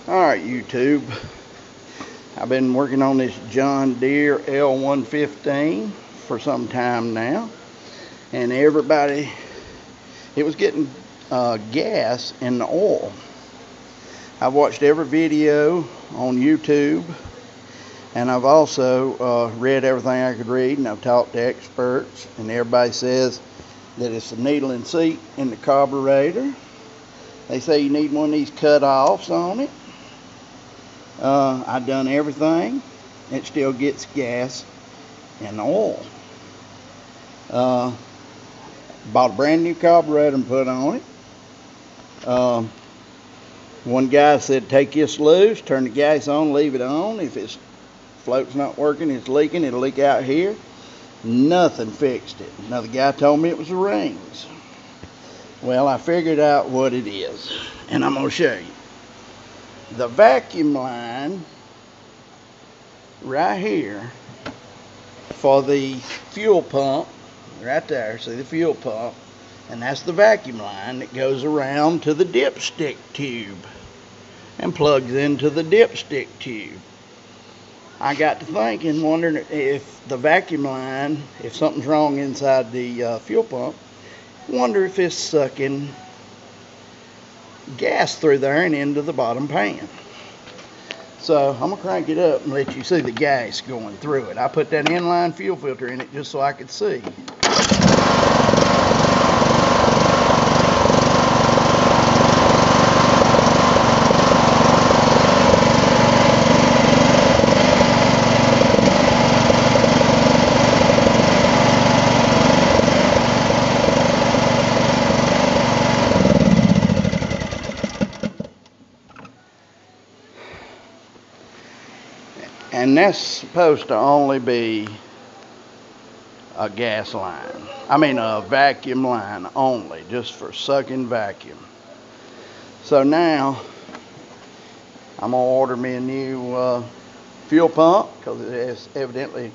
Alright, YouTube. I've been working on this John Deere L115 for some time now. And everybody, it was getting gas in the oil. I've watched every video on YouTube. And I've also read everything I could read, and I've talked to experts. And everybody says that it's the needle and seat in the carburetor. They say you need one of these cut-offs on it. I've done everything. It still gets gas and oil. Bought a brand new carburetor and put on it. One guy said take this loose, turn the gas on, leave it on. If its float's not working, it's leaking, it'll leak out here. Nothing fixed it. Another guy told me it was the rings. Well, I figured out what it is, and I'm going to show you. The vacuum line right here for the fuel pump, right there, see the fuel pump, and that's the vacuum line that goes around to the dipstick tube and plugs into the dipstick tube. I got to thinking, wondering if the vacuum line, if something's wrong inside the fuel pump, wonder if it's sucking gas through there and into the bottom pan. So I'm gonna crank it up and let you see the gas going through it. I put that inline fuel filter in it just so I could see. And that's supposed to only be a gas line. I mean a vacuum line only, just for sucking vacuum. So now I'm gonna order me a new fuel pump because it has evidently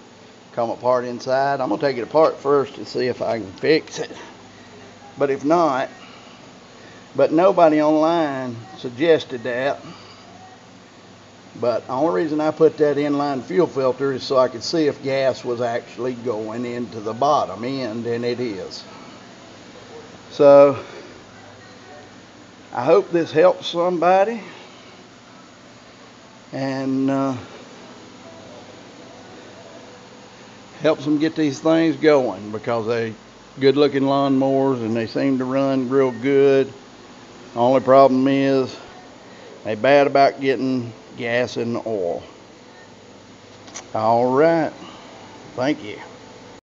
come apart inside. I'm gonna take it apart first to see if I can fix it. But if not, but nobody online suggested that. But the only reason I put that inline fuel filter is so I could see if gas was actually going into the bottom end, and it is. So I hope this helps somebody, and helps them get these things going, because they good looking lawnmowers and they seem to run real good. The only problem is they bad about getting gas in the oil. All right. Thank you.